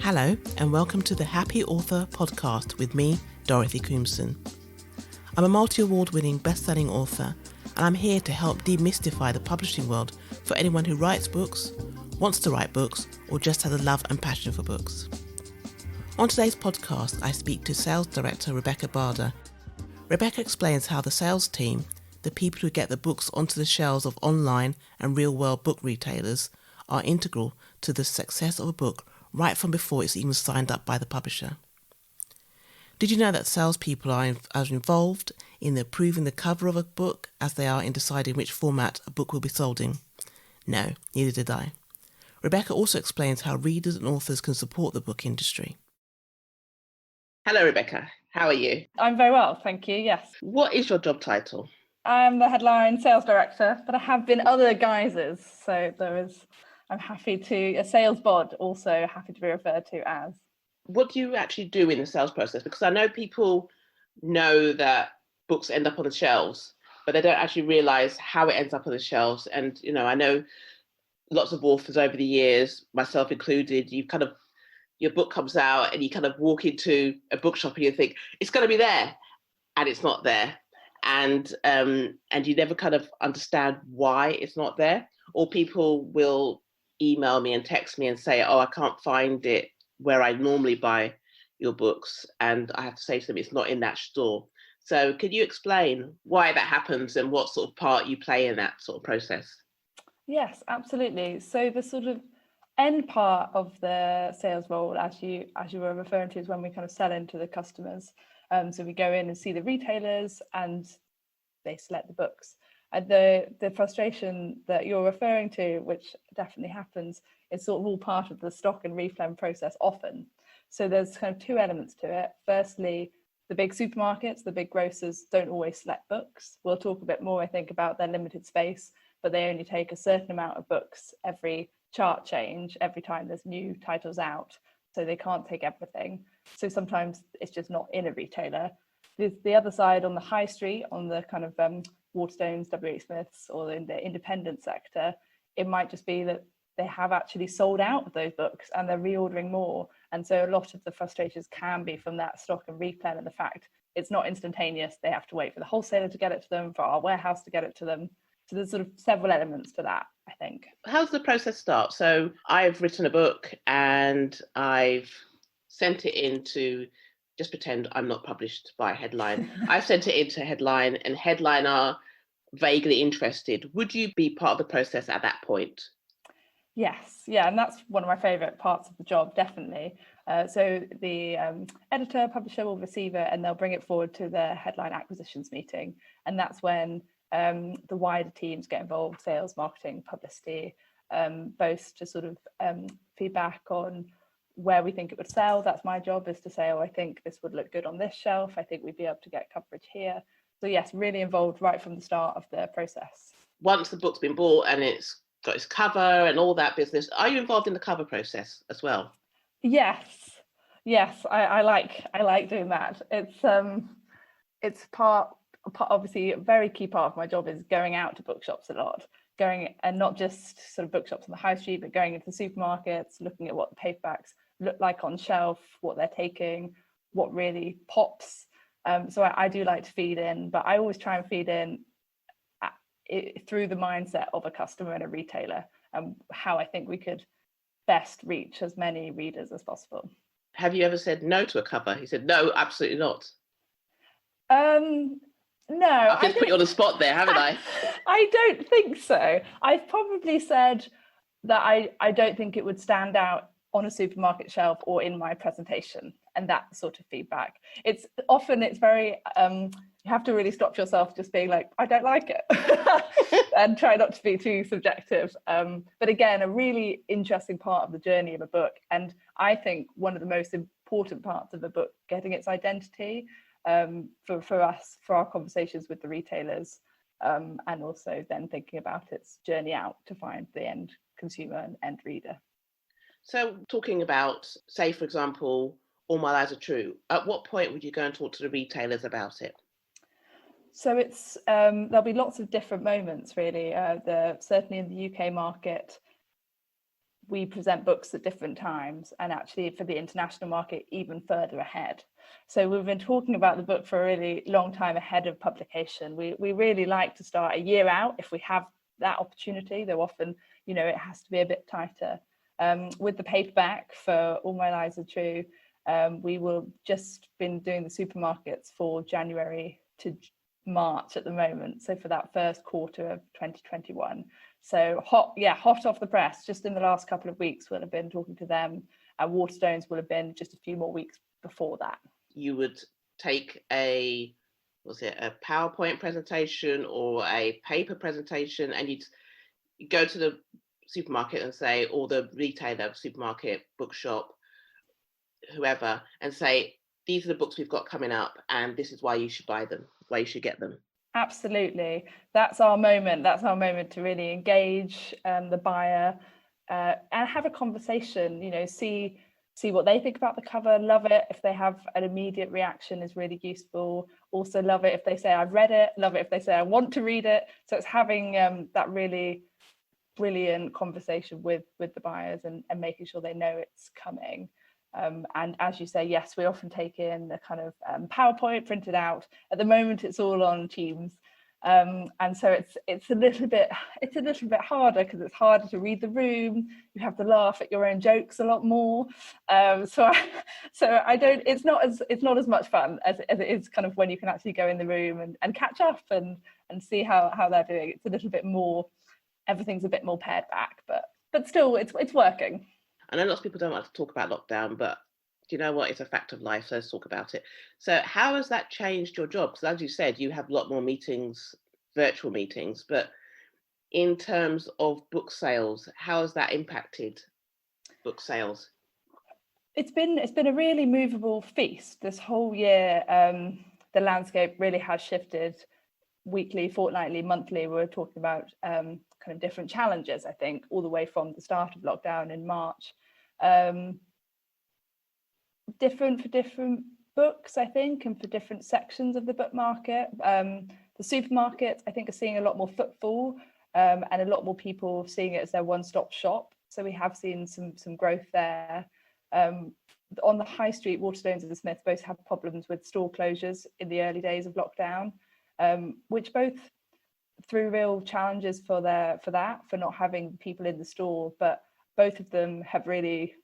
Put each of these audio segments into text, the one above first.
Hello and welcome to the Happy Author podcast with me, Dorothy Coomson. I'm a multi-award winning best-selling author and I'm here to help demystify the publishing world for anyone who writes books, wants to write books, or just has a love and passion for books. On today's podcast, I speak to Sales Director Rebecca Bader. Rebecca explains how the sales team, the people who get the books onto the shelves of online and real-world book retailers, are integral to the success of a book right from before it's even signed up by the publisher. Did you know that salespeople are as involved in approving the cover of a book as they are in deciding which format a book will be sold in? No, neither did I. Rebecca also explains how readers and authors can support the book industry. Hello, Rebecca. How are you? I'm very well, thank you, yes. What is your job title? I'm the headline sales director, but I have been other guises. So I'm happy to, a sales bod, also happy to be referred to as. What do you actually do in the sales process? Because I know people know that books end up on the shelves, but they don't actually realise how it ends up on the shelves. And, you know, I know lots of authors over the years, myself included, your book comes out and you kind of walk into a bookshop and you think, it's going to be there, and it's not there. And you never kind of understand why it's not there. Or people will email me and text me and say, oh, I can't find it where I normally buy your books. And I have to say to them, it's not in that store. So could you explain why that happens and what sort of part you play in that sort of process? Yes, absolutely. So the sort of end part of the sales role, as you were referring to, is when we kind of sell into the customers. So we go in and see the retailers and they select the books. And the frustration that you're referring to, which definitely happens, is sort of all part of the stock and reflem process often. So there's kind of two elements to it. Firstly, the big supermarkets, the big grocers don't always select books. We'll talk a bit more, I think, about their limited space, but they only take a certain amount of books every chart change, every time there's new titles out. So they can't take everything. So sometimes it's just not in a retailer. The other side, on the high street, on the kind of Waterstones, WH Smiths, or in the independent sector, it might just be that they have actually sold out of those books and they're reordering more. And so a lot of the frustrations can be from that stock and replen and the fact it's not instantaneous. They have to wait for the wholesaler to get it to them, for our warehouse to get it to them. So there's sort of several elements to that, I think. How does the process start? So I've written a book and I've sent it into, just pretend I'm not published by Headline. I've sent it into Headline and Headline are vaguely interested. Would you be part of the process at that point? Yes, yeah, and that's one of my favourite parts of the job, definitely. So the editor, publisher will receive it and they'll bring it forward to the Headline acquisitions meeting. And that's when the wider teams get involved, sales, marketing, publicity, both to sort of feedback on where we think it would sell. That's my job, is to say, oh, I think this would look good on this shelf. I think we'd be able to get coverage here. So yes, really involved right from the start of the process. Once the book's been bought and it's got its cover and all that business, are you involved in the cover process as well? Yes, I like doing that. It's part obviously a very key part of my job is going out to bookshops a lot, going, and not just sort of bookshops on the high street, but going into supermarkets, looking at what the paperbacks look like on shelf, what they're taking, what really pops. So I do like to feed in, but I always try and feed in through the mindset of a customer and a retailer, and how I think we could best reach as many readers as possible. Have you ever said no to a cover? He said, no, absolutely not. No. I've just put you on the spot there, haven't I? I don't think so. I've probably said that I don't think it would stand out on a supermarket shelf or in my presentation, and that sort of feedback. It's very, you have to really stop yourself just being like, I don't like it, and try not to be too subjective. But again, a really interesting part of the journey of a book, and I think one of the most important parts of a book, getting its identity, for us, for our conversations with the retailers, and also then thinking about its journey out to find the end consumer and end reader. So talking about, say, for example, All My Lies Are True, at what point would you go and talk to the retailers about it? So it's there'll be lots of different moments, really. Certainly in the UK market, we present books at different times, and actually for the international market even further ahead. So we've been talking about the book for a really long time ahead of publication. We really like to start a year out if we have that opportunity, though often, you know, it has to be a bit tighter. With the paperback for All My Lies Are True, we will just been doing the supermarkets for January to March at the moment. So for that first quarter of 2021. So hot off the press, just in the last couple of weeks, we'll have been talking to them. And Waterstones will have been just a few more weeks before that. You would take a PowerPoint presentation or a paper presentation, and you'd go to the supermarket and say, or the retailer, supermarket, bookshop, whoever, and say, these are the books we've got coming up, and this is why you should buy them, why you should get them. Absolutely. That's our moment. That's our moment to really engage the buyer and have a conversation, you know, see what they think about the cover, love it. If they have an immediate reaction is really useful. Also love it if they say, I've read it, love it if they say, I want to read it. So it's having that really brilliant conversation with the buyers and making sure they know it's coming. And as you say, yes, we often take in the kind of PowerPoint printed out. At the moment, it's all on Teams, and so it's a little bit harder because it's harder to read the room. You have to laugh at your own jokes a lot more. So I don't. It's not as much fun as it is kind of when you can actually go in the room and catch up and see how they're doing. It's a little bit more. Everything's a bit more pared back, but still, it's working. I know lots of people don't like to talk about lockdown, but do you know what? It's a fact of life, so let's talk about it. So how has that changed your job? Because as you said, you have a lot more meetings, virtual meetings, but in terms of book sales, how has that impacted book sales? It's been a really movable feast. This whole year, the landscape really has shifted weekly, fortnightly, monthly. We're talking about kind of different challenges, I think, all the way from the start of lockdown in March. Different for different books, I think, and for different sections of the book market. The supermarkets, I think, are seeing a lot more footfall and a lot more people seeing it as their one-stop shop. So we have seen some growth there. On the high street, Waterstones and the Smiths both have problems with store closures in the early days of lockdown, which both threw real challenges for not having people in the store, but both of them have really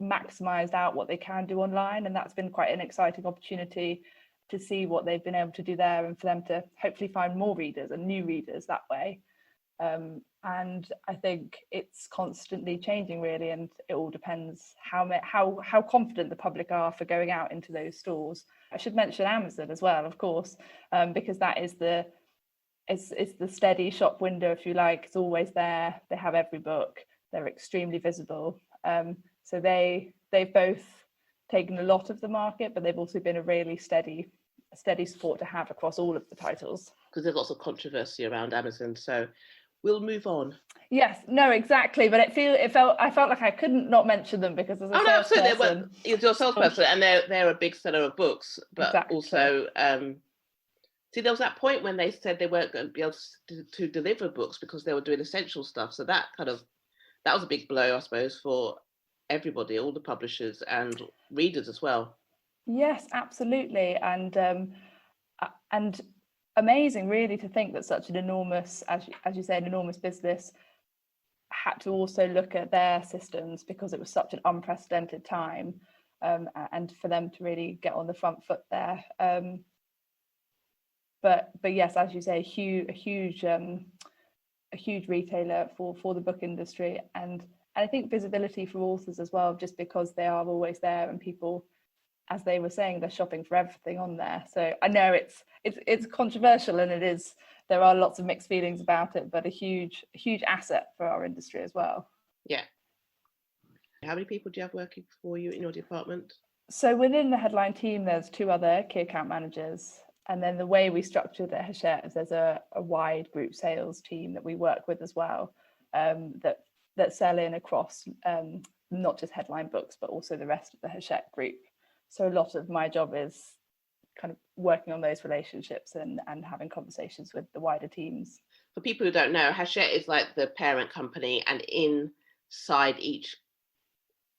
maximized out what they can do online, and that's been quite an exciting opportunity to see what they've been able to do there and for them to hopefully find more readers and new readers that way. And I think it's constantly changing really, and it all depends how confident the public are for going out into those stores. I should mention Amazon as well, of course, because that is it's the steady shop window, if you like. It's always there. They have every book. They're extremely visible. So they've both taken a lot of the market, but they've also been a really steady support to have across all of the titles. Because there's lots of controversy around Amazon, so we'll move on. Yes, no, exactly. But I felt like I couldn't not mention them because as a salesperson, you're a salesperson, and they're a big seller of books, but exactly. Also, see, there was that point when they said they weren't going to be able to deliver books because they were doing essential stuff. So that was a big blow, I suppose, for everybody, all the publishers and readers as well. Yes, absolutely, and amazing, really, to think that such an enormous, as you say, an enormous business had to also look at their systems because it was such an unprecedented time, and for them to really get on the front foot there. But yes, as you say, a huge retailer for the book industry, and I think visibility for authors as well, just because they are always there and people, as they were saying, they're shopping for everything on there. So I know it's controversial, and there are lots of mixed feelings about it, but a huge asset for our industry as well. Yeah. How many people do you have working for you in your department? So within the headline team, there's 2 other key account managers. And then the way we structured it at Hachette is there's a wide group sales team that we work with as well, that sell in across not just headline books, but also the rest of the Hachette group. So a lot of my job is kind of working on those relationships and having conversations with the wider teams. For people who don't know, Hachette is like the parent company, and in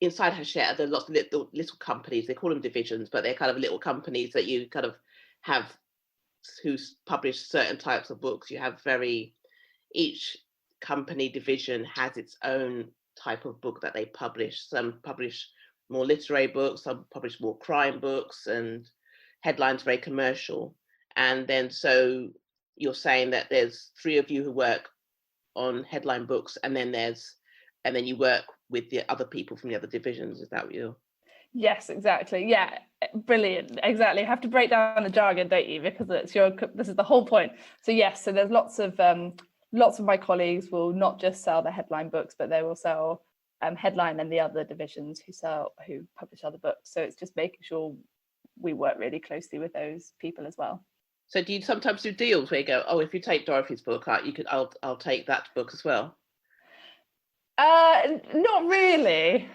inside Hachette, there are lots of little companies. They call them divisions, but they're kind of little companies that you kind of have who publish certain types of books. You have each company division has its own type of book that they publish. Some publish more literary books, some publish more crime books, and headlines very commercial. And then so you're saying that there's 3 of you who work on headline books, and then you work with the other people from the other divisions. Is that what you're? Yes, exactly. Yeah, brilliant. Exactly. You have to break down the jargon, don't you? Because this is the whole point. So yes, so there's lots of my colleagues will not just sell the headline books, but they will sell headline and the other divisions who publish other books. So it's just making sure we work really closely with those people as well. So do you sometimes do deals where you go, oh, if you take Dorothy's book out, I'll take that book as well? Not really.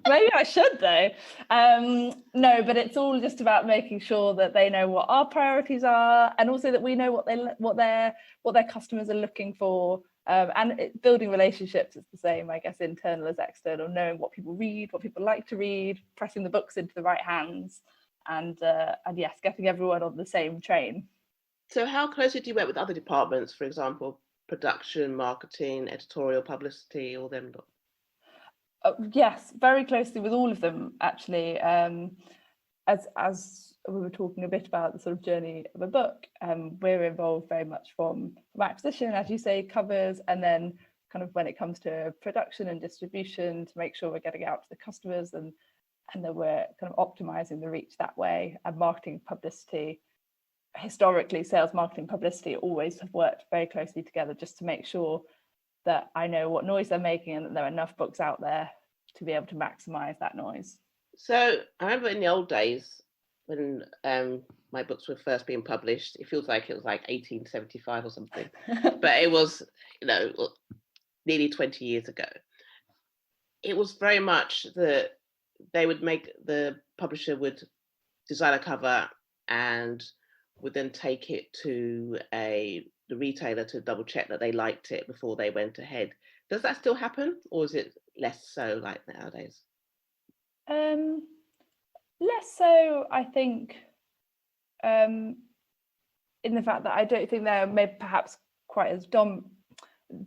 Maybe I should though. No, but it's all just about making sure that they know what our priorities are, and also that we know what their customers are looking for. And building relationships is the same, I guess, internal as external. Knowing what people read, what people like to read, pressing the books into the right hands, and yes, getting everyone on the same train. So how closely do you work with other departments, for example, production, marketing, editorial, publicity, all them? Yes, very closely with all of them, actually. As we were talking a bit about the sort of journey of a book, we're involved very much from acquisition, as you say, covers, and then kind of when it comes to production and distribution to make sure we're getting out to the customers and that we're kind of optimizing the reach that way, and marketing, publicity. Historically, sales, marketing, publicity always have worked very closely together just to make sure that I know what noise they're making and that there are enough books out there to be able to maximize that noise. So I remember in the old days when my books were first being published, it feels like it was like 1875 or something, but it was, nearly 20 years ago. It was very much the publisher would design a cover and would then take it to the retailer to double check that they liked it before they went ahead. Does that still happen, or is it less so like nowadays? Less so, I think, in the fact that I don't think they're maybe perhaps quite as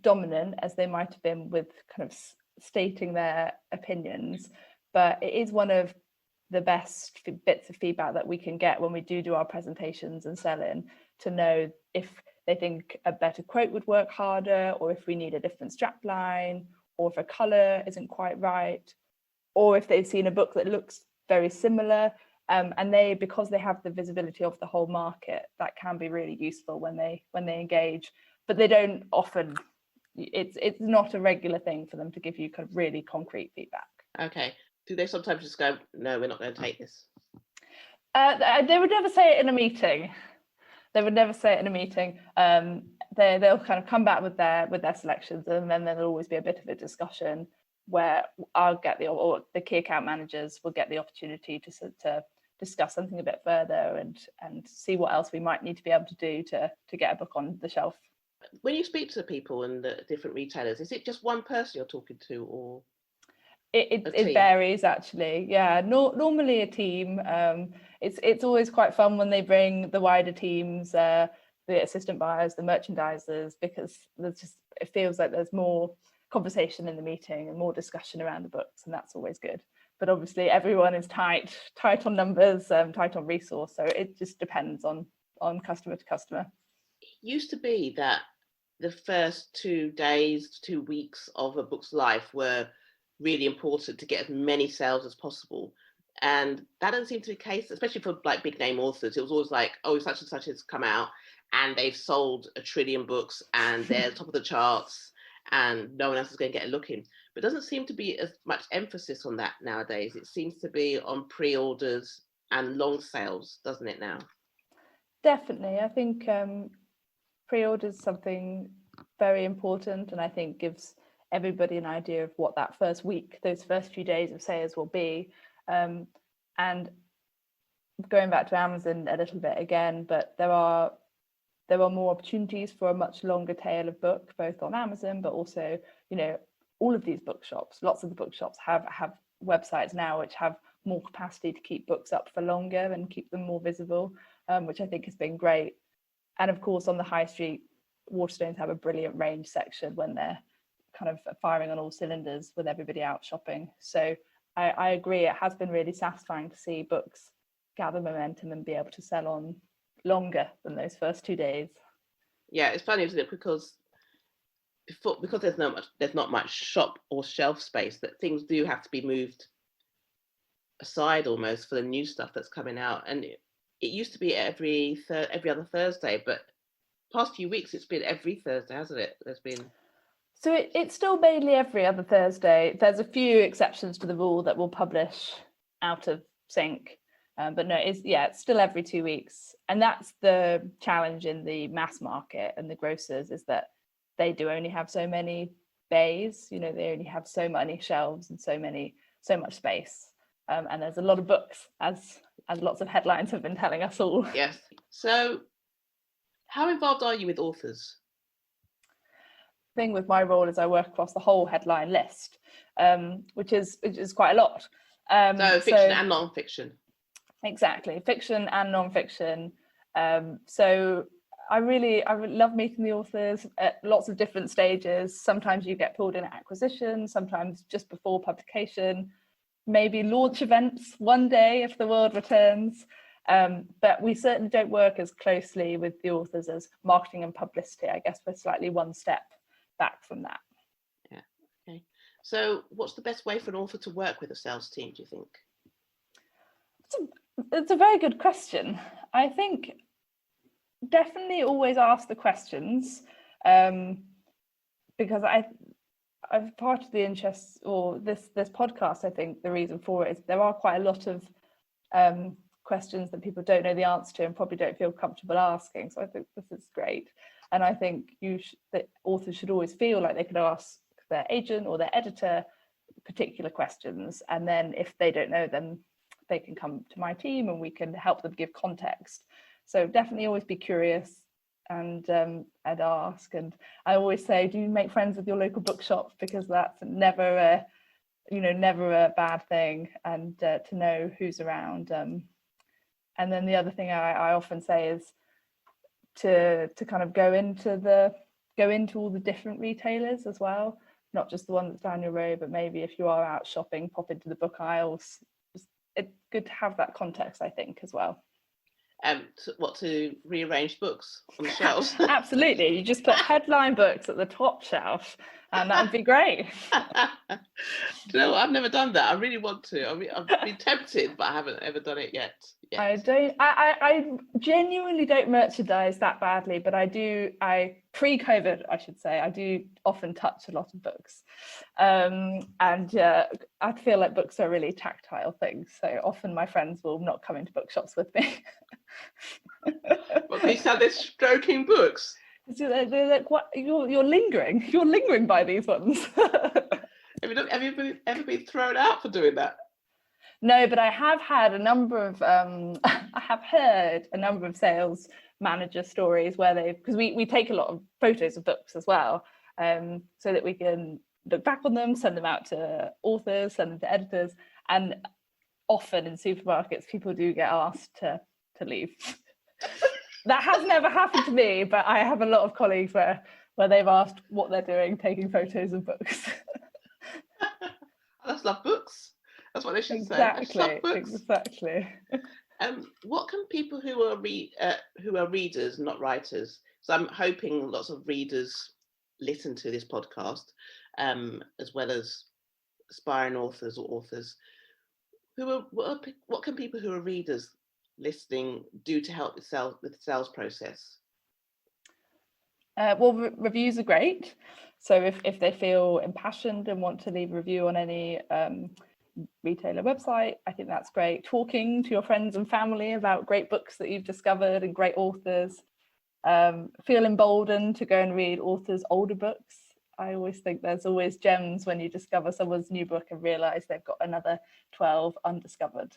dominant as they might have been with kind of stating their opinions, but it is one of the best bits of feedback that we can get when we do our presentations and sell-in, to know if they think a better quote would work harder, or if we need a different strap line, or if a colour isn't quite right, or if they've seen a book that looks very similar. And because they have the visibility of the whole market, that can be really useful when they engage. But they don't often. It's not a regular thing for them to give you kind of really concrete feedback. Okay. Do they sometimes just go, no, we're not going to take this? They would never say it in a meeting. They'll kind of come back with their selections, and then there'll always be a bit of a discussion where the key account managers will get the opportunity to discuss something a bit further and see what else we might need to be able to do to get a book on the shelf. When you speak to the people and the different retailers, is it just one person you're talking to, or? It varies, actually. Yeah, normally a team. It's always quite fun when they bring the wider teams, the assistant buyers, the merchandisers, because it feels like there's more conversation in the meeting and more discussion around the books, and that's always good. But obviously everyone is tight on numbers, tight on resource, so it just depends on customer to customer. It used to be that the first 2 days, 2 weeks of a book's life were really important to get as many sales as possible, and that doesn't seem to be the case, especially for like big name authors. It was always like, oh, such and such has come out and they've sold 1 trillion books and they're top of the charts and no one else is going to get a look in. But it doesn't seem to be as much emphasis on that nowadays. It seems to be on pre-orders and long sales, doesn't it now? Definitely. I think pre-orders is something very important, and I think gives everybody an idea of what that first week, those first few days of sales will be. And going back to Amazon a little bit again, but there are more opportunities for a much longer tail of book, both on Amazon, but also, all of these bookshops, lots of the bookshops have websites now which have more capacity to keep books up for longer and keep them more visible, which I think has been great. And of course, on the high street, Waterstones have a brilliant range section when they're kind of firing on all cylinders with everybody out shopping. So I agree, it has been really satisfying to see books gather momentum and be able to sell on longer than those first 2 days. Yeah, it's funny, isn't it? Because there's not much shop or shelf space, that things do have to be moved aside almost for the new stuff that's coming out. And it used to be every other Thursday, but past few weeks it's been every Thursday, hasn't it? There's been. So it's still mainly every other Thursday. There's a few exceptions to the rule that will publish out of sync. But no, it's still every 2 weeks. And that's the challenge in the mass market and the grocers, is that they do only have so many bays, they only have so many shelves and so much space. And there's a lot of books, as lots of headlines have been telling us all. Yes. So how involved are you with authors? Thing with my role is I work across the whole headline list, which is quite a lot. So fiction and non-fiction. Exactly, fiction and non-fiction. So I love meeting the authors at lots of different stages. Sometimes you get pulled in at acquisition, sometimes just before publication, maybe launch events one day if the world returns. But we certainly don't work as closely with the authors as marketing and publicity. I guess we're slightly one step back from that. Yeah. Okay. So what's the best way for an author to work with a sales team, do you think? It's a very good question. I think definitely always ask the questions, because I've part of the interest, or this podcast, I think the reason for it is there are quite a lot of questions that people don't know the answer to and probably don't feel comfortable asking. So I think this is great. And I think that authors should always feel like they could ask their agent or their editor particular questions. And then if they don't know, then they can come to my team and we can help them give context. So definitely always be curious and ask. And I always say, do make friends with your local bookshop, because that's never a bad thing, and to know who's around. And then the other thing I often say is to kind of go into all the different retailers as well, not just the one that's down your road, but maybe if you are out shopping, pop into the book aisles. It's good to have that context, I think, as well. To rearrange books on the shelves? Absolutely. You just put headline books at the top shelf, and that would be great. Do you know what? I've never done that. I really want to. I've been tempted, but I haven't ever done it yet. I genuinely don't merchandise that badly, but I pre-COVID, I should say, I do often touch a lot of books. And I feel like books are really tactile things. So often my friends will not come into bookshops with me. Well, they said they're stroking books. So they're like, what? You're lingering. You're lingering by these ones. Have you ever been thrown out for doing that? No, but I have had a number of I have heard a number of sales manager stories where because we take a lot of photos of books as well, so that we can look back on them, send them out to authors, send them to editors, and often in supermarkets people do get asked to leave. That has never happened to me, but I have a lot of colleagues where they've asked what they're doing, taking photos of books. I just love books. That's what they should Exactly, say. exactly. What can people who are readers, not writers? So I'm hoping lots of readers listen to this podcast, as well as aspiring authors or authors. What can people who are readers listening do to help with the sales process? Well, reviews are great. So if they feel impassioned and want to leave a review on any retailer website, I think that's great. Talking to your friends and family about great books that you've discovered and great authors. Feel emboldened to go and read authors' older books. I always think there's always gems when you discover someone's new book and realize they've got another 12 undiscovered.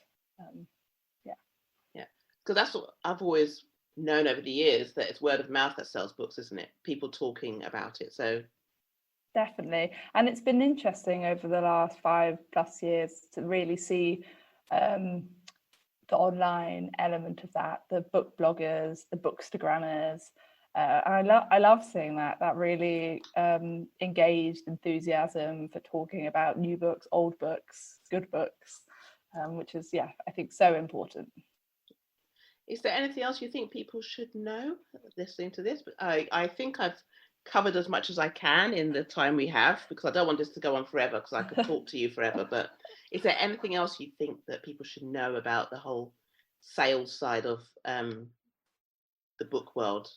Yeah, because that's what I've always known over the years, that it's word of mouth that sells books, isn't it? People talking about it. So Definitely. And it's been interesting over the last 5+ years to really see the online element of that, the book bloggers, the bookstagrammers. I love seeing that really engaged enthusiasm for talking about new books, old books, good books, which is, I think so important. Is there anything else you think people should know listening to this? I think I've covered as much as I can in the time we have, because I don't want this to go on forever, because I could talk to you forever. But is there anything else you think that people should know about the whole sales side of the book world?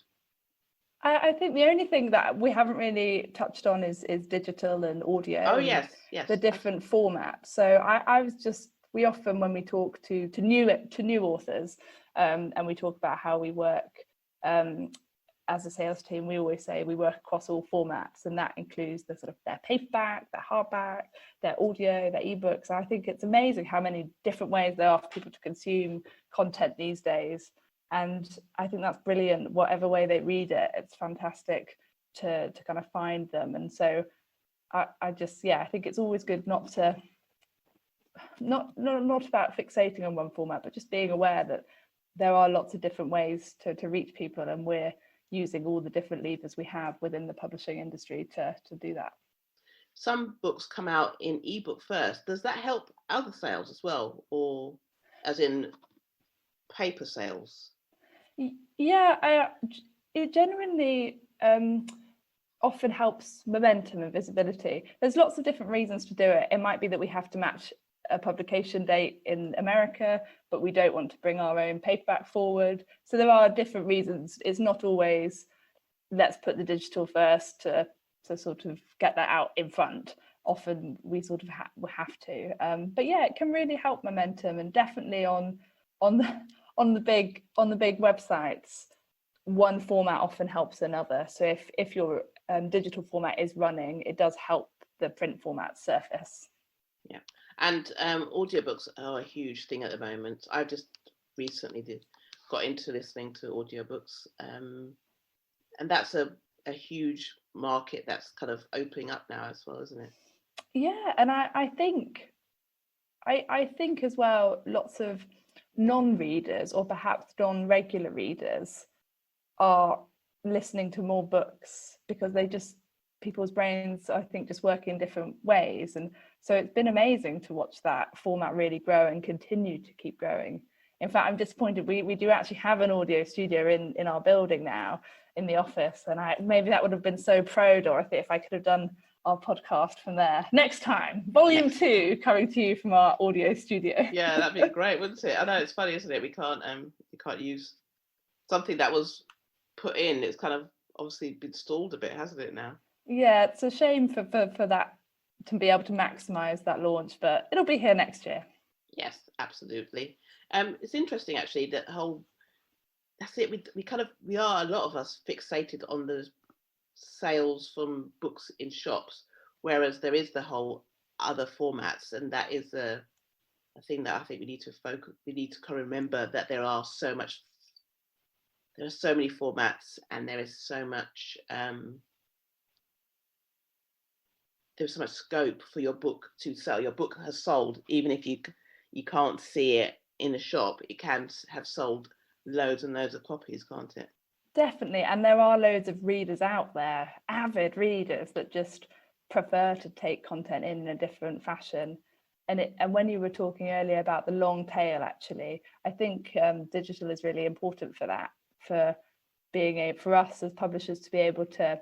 I think the only thing that we haven't really touched on is digital and audio. Oh, yes. The different formats. So we often, when we talk to new authors, and we talk about how we work as a sales team, we always say we work across all formats, and that includes the sort of their paperback, their hardback, their audio, their ebooks. I think it's amazing how many different ways there are for people to consume content these days. And I think that's brilliant. Whatever way they read it, it's fantastic to kind of find them. And so I think it's always good not about fixating on one format, but just being aware that there are lots of different ways to reach people, and we're using all the different levers we have within the publishing industry to do that. Some books come out in ebook first. Does that help other sales as well, or as in paper sales? Yeah, it genuinely often helps momentum and visibility. There's lots of different reasons to do it. It might be that we have to match a publication date in America, but we don't want to bring our own paperback forward. So there are different reasons. It's not always let's put the digital first to sort of get that out in front. Often we sort of have to. But yeah, it can really help momentum, and definitely on the big websites, one format often helps another. So if your digital format is running, it does help the print format surface. Yeah, and audiobooks are a huge thing at the moment. I've just recently got into listening to audiobooks, and that's a huge market that's kind of opening up now as well, isn't it? Yeah, and I think as well, lots of non-readers or perhaps non-regular readers are listening to more books because people's brains, I think, just work in different ways. And so it's been amazing to watch that format really grow and continue to keep growing. In fact, I'm disappointed we do actually have an audio studio in our building now, in the office, and maybe that would have been so pro, Dorothy, if I could have done our podcast from there. Next time, volume 2 coming to you from our audio studio. Yeah, that'd be great, wouldn't it? I know, it's funny, isn't it? We can't use something that was put in. It's kind of obviously been stalled a bit, hasn't it now? Yeah, it's a shame for that, to be able to maximize that launch, but it'll be here next year. Yes, absolutely. It's interesting actually that that's it. We are, a lot of us, fixated on the sales from books in shops, whereas there is the whole other formats, and that is a thing that I think we need to remember, that there are so many formats, and there's so much scope for your book to sell. Your book has sold, even if you can't see it in a shop, it can have sold loads and loads of copies, can't it? Definitely. And there are loads of readers out there, avid readers, that just prefer to take content in a different fashion. And when you were talking earlier about the long tail, actually, I think digital is really important for that, for us as publishers to be able to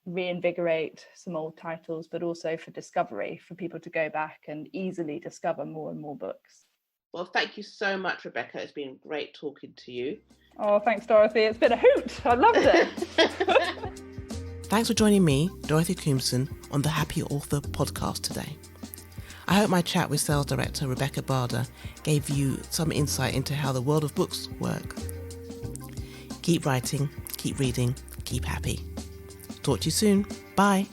reinvigorate some old titles, but also for discovery, for people to go back and easily discover more and more books. Well, thank you so much, Rebecca. It's been great talking to you. Oh, thanks, Dorothy. It's been a hoot. I loved it. Thanks for joining me, Dorothy Coomson, on the Happy Author podcast today. I hope my chat with Sales Director Rebecca Barder gave you some insight into how the world of books work. Keep writing, keep reading, keep happy. Talk to you soon. Bye.